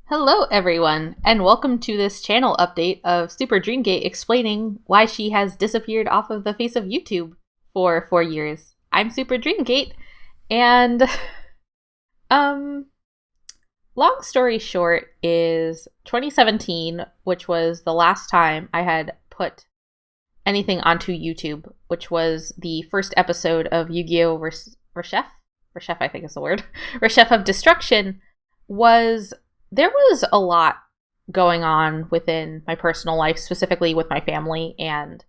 Hello everyone, and welcome to this channel update of SuperDreamGate explaining why she has disappeared off of the face of YouTube for 4 years. I'm SuperDreamGate, and long story short is 2017, which was the last time I had put anything onto YouTube, which was the first episode of Yu-Gi-Oh! Reshef, I think is the word, Reshef of Destruction. There was a lot going on within my personal life, specifically with my family, and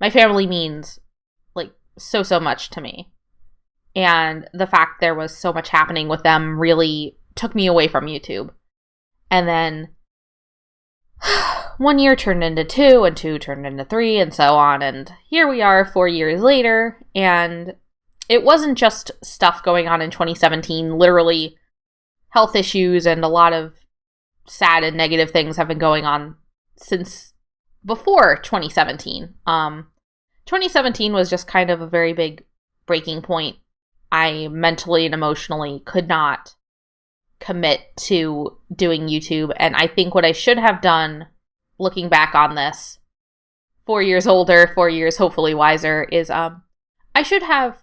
my family means, like, so much to me. And the fact there was so much happening with them really took me away from YouTube. And then 1 year turned into 2, and 2 turned into 3, and so on, and here we are 4 years later, and it wasn't just stuff going on in 2017, literally health issues and a lot of sad and negative things have been going on since before 2017. 2017 was just kind of a very big breaking point. I mentally and emotionally could not commit to doing YouTube, and I think what I should have done, looking back on this, 4 years older, 4 years hopefully wiser, is I should have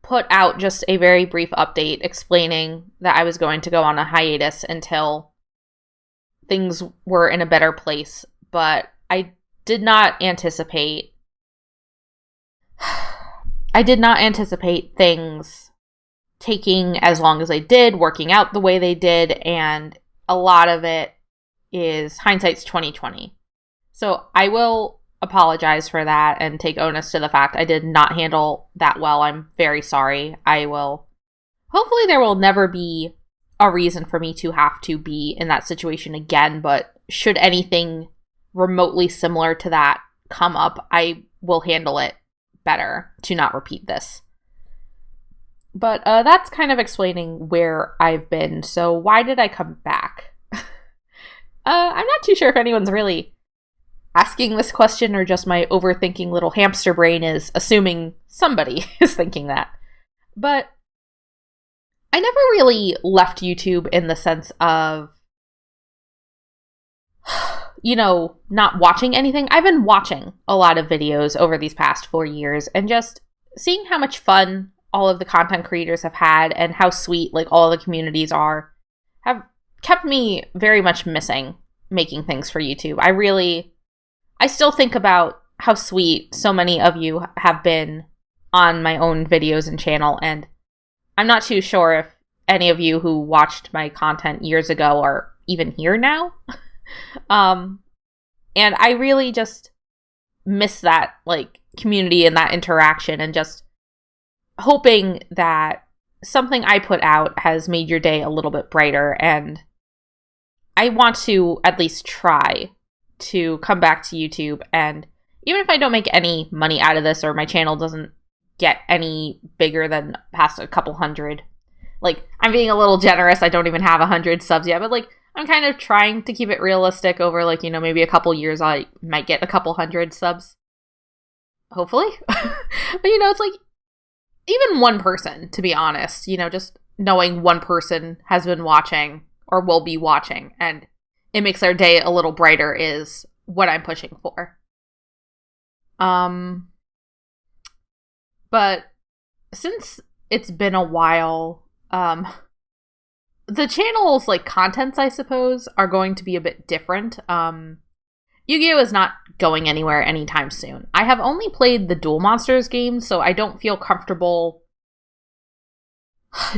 put out just a very brief update explaining that I was going to go on a hiatus until things were in a better place, but I did not anticipate things taking as long as they did, working out the way they did, and a lot of it is hindsight's 2020. So I will apologize for that and take onus to the fact I did not handle that well. I'm very sorry. Hopefully there will never be a reason for me to have to be in that situation again, but should anything remotely similar to that come up, I will handle it better to not repeat this. But that's kind of explaining where I've been. So why did I come back? I'm not too sure if anyone's really asking this question or just my overthinking little hamster brain is assuming somebody is thinking that. But I never really left YouTube in the sense of, not watching anything. I've been watching a lot of videos over these past 4 years and just seeing how much fun all of the content creators have had and how sweet, like, all the communities have kept me very much missing making things for YouTube. I still think about how sweet so many of you have been on my own videos and channel, and I'm not too sure if any of you who watched my content years ago are even here now. And I really just miss that, like, community and that interaction, and just hoping that something I put out has made your day a little bit brighter. And I want to at least try to come back to YouTube, and even if I don't make any money out of this or my channel doesn't get any bigger than past a couple hundred, like, I'm being a little generous, I don't even have 100 subs yet, but, like, I'm kind of trying to keep it realistic over, like, maybe a couple years I might get a couple hundred subs, hopefully. But it's like, even one person, to be honest, just knowing one person has been watching or will be watching and it makes our day a little brighter is what I'm pushing for. But since it's been a while, the channel's, like, contents, I suppose, are going to be a bit different. Yu-Gi-Oh! Is not going anywhere anytime soon. I have only played the Duel Monsters game, so I don't feel comfortable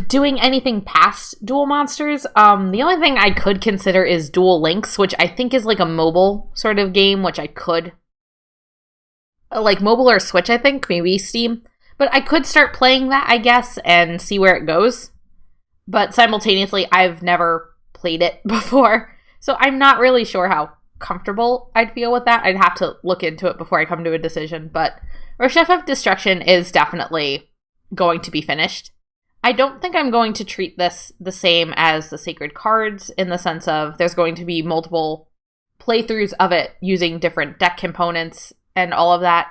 doing anything past Duel Monsters. The only thing I could consider is Duel Links, which I think is like a mobile sort of game, which I could, like, mobile or Switch, I think, maybe Steam. But I could start playing that, I guess, and see where it goes. But simultaneously, I've never played it before, so I'm not really sure how comfortable I'd feel with that. I'd have to look into it before I come to a decision. But Reshef of Destruction is definitely going to be finished. I don't think I'm going to treat this the same as the Sacred Cards, in the sense of there's going to be multiple playthroughs of it using different deck components and all of that.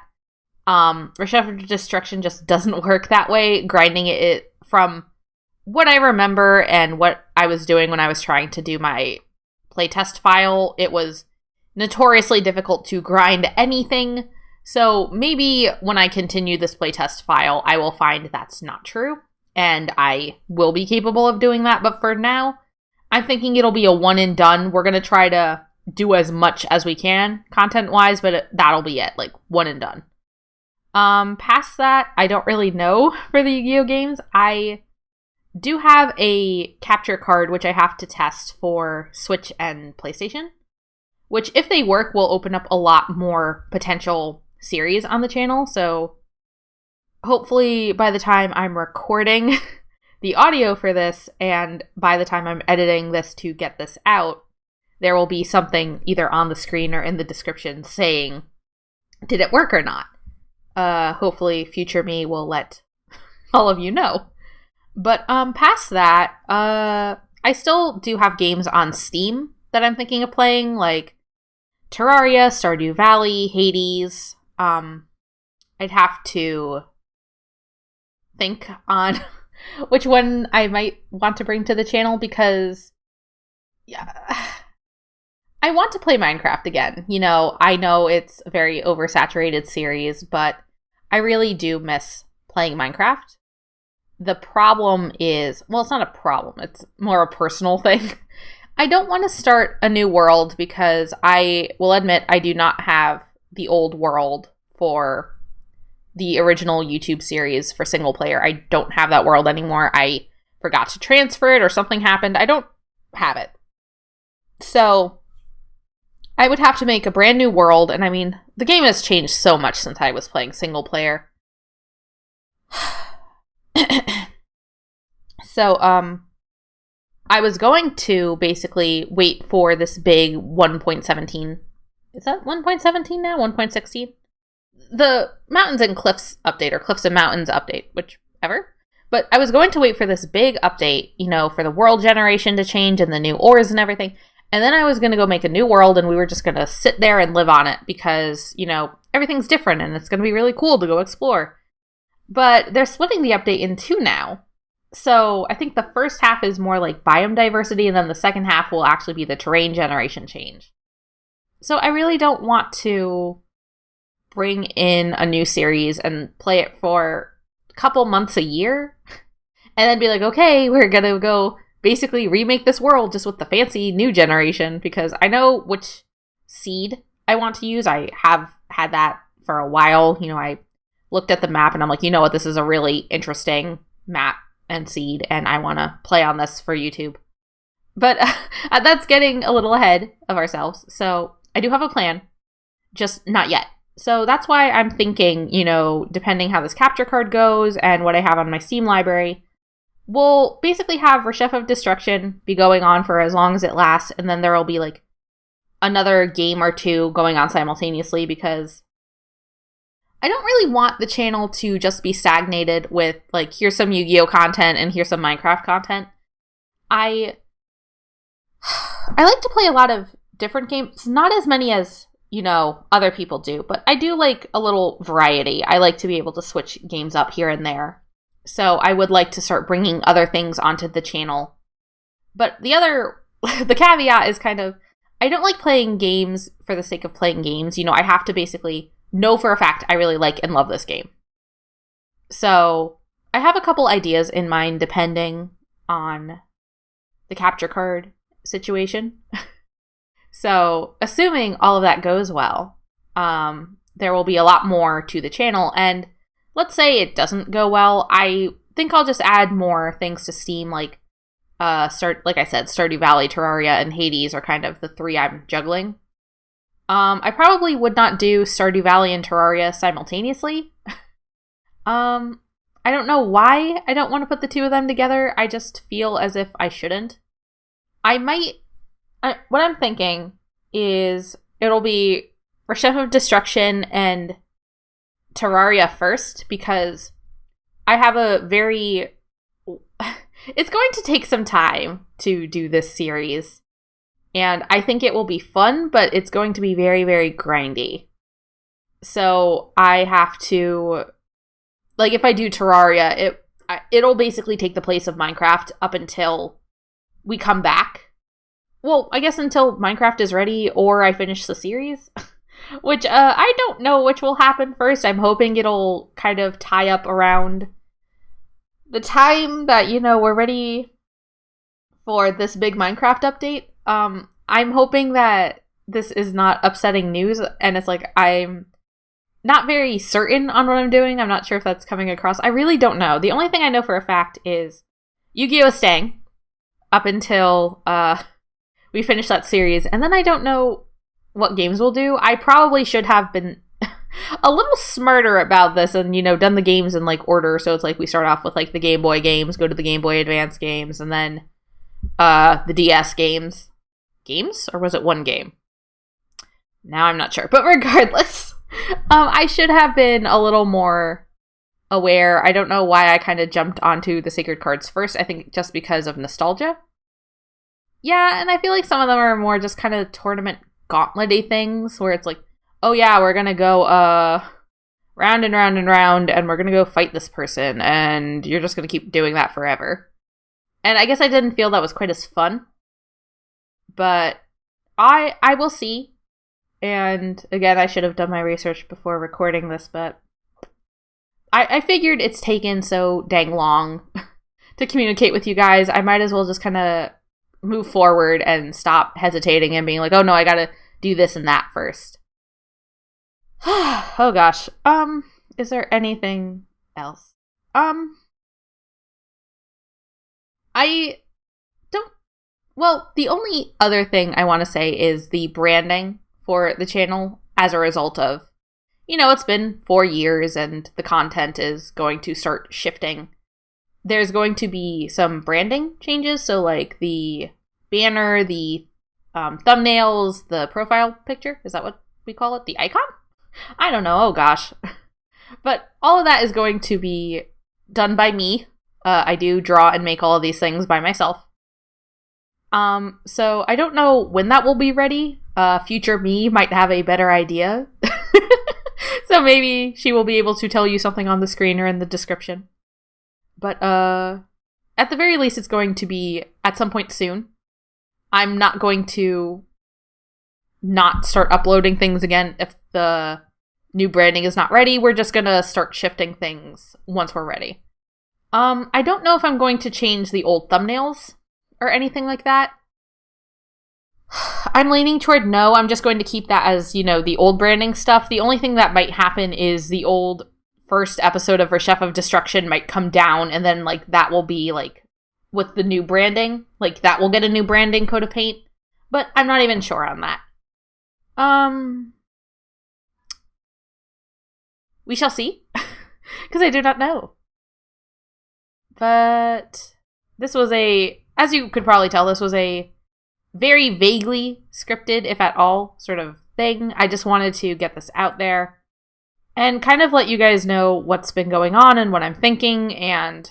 Reshef of Destruction just doesn't work that way. Grinding it from what I remember and what I was doing when I was trying to do my playtest file, it was notoriously difficult to grind anything. So maybe when I continue this playtest file, I will find that's not true, and I will be capable of doing that. But for now, I'm thinking it'll be a one and done. We're going to try to do as much as we can content-wise, but that'll be it, like one and done. Past that, I don't really know for the Yu-Gi-Oh games. I do have a capture card, which I have to test for Switch and PlayStation, which if they work will open up a lot more potential series on the channel. So hopefully by the time I'm recording the audio for this and by the time I'm editing this to get this out, there will be something either on the screen or in the description saying, did it work or not? Hopefully future me will let all of you know. But past that, I still do have games on Steam that I'm thinking of playing, like Terraria, Stardew Valley, Hades. I'd have to think on which one I might want to bring to the channel, because I want to play Minecraft again. You know, I know it's a very oversaturated series, but I really do miss playing Minecraft. The problem is, well, it's not a problem. It's more a personal thing. I don't want to start a new world because I will admit I do not have the old world for the original YouTube series for single player. I don't have that world anymore. I forgot to transfer it or something happened. I don't have it. So I would have to make a brand new world. And I mean, the game has changed so much since I was playing single player. So, I was going to basically wait for this big 1.17. Is that 1.17 now? 1.16? The Mountains and Cliffs update, or Cliffs and Mountains update, whichever. But I was going to wait for this big update, you know, for the world generation to change and the new ores and everything. And then I was going to go make a new world, and we were just going to sit there and live on it because, you know, everything's different and it's going to be really cool to go explore. But they're splitting the update in two now. So I think the first half is more like biome diversity, and then the second half will actually be the terrain generation change. So I really don't want to bring in a new series and play it for a couple months a year and then be like, okay, we're going to go basically remake this world just with the fancy new generation, because I know which seed I want to use. I have had that for a while. You know, I looked at the map and I'm like, you know what, this is a really interesting map and seed, and I want to play on this for YouTube. But that's getting a little ahead of ourselves. So I do have a plan, just not yet. So that's why I'm thinking, you know, depending how this capture card goes and what I have on my Steam library, we'll basically have Reshef of Destruction be going on for as long as it lasts, and then there will be like another game or two going on simultaneously, because I don't really want the channel to just be stagnated with, like, here's some Yu-Gi-Oh content and here's some Minecraft content. I like to play a lot of different games, not as many as, you know, other people do, but I do like a little variety. I like to be able to switch games up here and there. So I would like to start bringing other things onto the channel. But the caveat is kind of, I don't like playing games for the sake of playing games. You know, I have to basically know for a fact I really like and love this game. So I have a couple ideas in mind depending on the capture card situation. So assuming all of that goes well, there will be a lot more to the channel. And let's say it doesn't go well, I think I'll just add more things to Steam, like like I said, Stardew Valley, Terraria, and Hades are kind of the three I'm juggling. I probably would not do Stardew Valley and Terraria simultaneously. I don't know why I don't want to put the two of them together. I just feel as if I shouldn't. What I'm thinking is it'll be Reshef of Destruction and Terraria first, because I have a very... It's going to take some time to do this series. And I think it will be fun, but it's going to be very, very grindy. So I have to, like, if I do Terraria, it'll basically take the place of Minecraft up until we come back. Well, I guess until Minecraft is ready or I finish the series, which I don't know which will happen first. I'm hoping it'll kind of tie up around the time that, we're ready for this big Minecraft update. I'm hoping that this is not upsetting news, and it's like I'm not very certain on what I'm doing. I'm not sure if that's coming across. I really don't know. The only thing I know for a fact is Yu-Gi-Oh! Is staying up until we finish that series, and then I don't know what games we'll do. I probably should have been a little smarter about this and, done the games in, order. So it's like we start off with, the Game Boy games, go to the Game Boy Advance games, and then the DS games. Games? Or was it one game? Now I'm not sure. But regardless, I should have been a little more aware. I don't know why I kind of jumped onto the Sacred Cards first. I think just because of nostalgia. Yeah, and I feel like some of them are more just kind of tournament gauntlet-y things where it's like, oh yeah, we're gonna go round and round and round, and we're gonna go fight this person, and you're just gonna keep doing that forever. And I guess I didn't feel that was quite as fun. But I will see. And again, I should have done my research before recording this, but I figured it's taken so dang long to communicate with you guys. I might as well just kind of move forward and stop hesitating and being like, oh no, I gotta do this and that first. Oh gosh. Is there anything else? The only other thing I want to say is the branding for the channel as a result of, it's been 4 years and the content is going to start shifting. There's going to be some branding changes. So the banner, the thumbnails, the profile picture. Is that what we call it? The icon? I don't know. Oh gosh. But all of that is going to be done by me. I do draw and make all of these things by myself. So I don't know when that will be ready. Future me might have a better idea. So maybe she will be able to tell you something on the screen or in the description. But at the very least, it's going to be at some point soon. I'm not going to not start uploading things again if the new branding is not ready. We're just going to start shifting things once we're ready. I don't know if I'm going to change the old thumbnails or anything like that. I'm leaning toward no. I'm just going to keep that as, the old branding stuff. The only thing that might happen is the old first episode of Chef of Destruction might come down, and then, that will be, with the new branding. That will get a new branding coat of paint. But I'm not even sure on that. We shall see. Because I do not know. But this was as you could probably tell, this was a very vaguely scripted, if at all, sort of thing. I just wanted to get this out there and kind of let you guys know what's been going on and what I'm thinking, and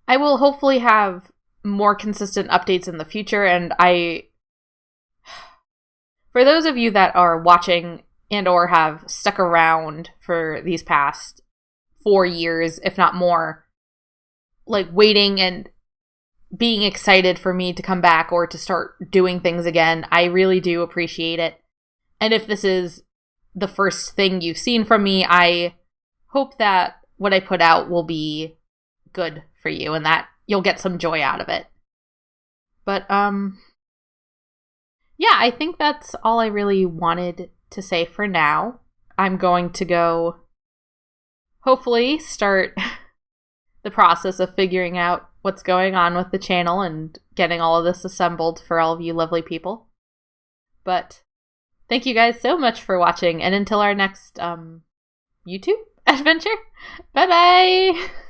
I will hopefully have more consistent updates in the future. And for those of you that are watching and or have stuck around for these past 4 years, if not more, waiting and being excited for me to come back or to start doing things again, I really do appreciate it. And if this is the first thing you've seen from me, I hope that what I put out will be good for you and that you'll get some joy out of it. But, yeah, I think that's all I really wanted to say for now. I'm going to go hopefully start the process of figuring out what's going on with the channel and getting all of this assembled for all of you lovely people. But thank you guys so much for watching, and until our next YouTube adventure, bye bye!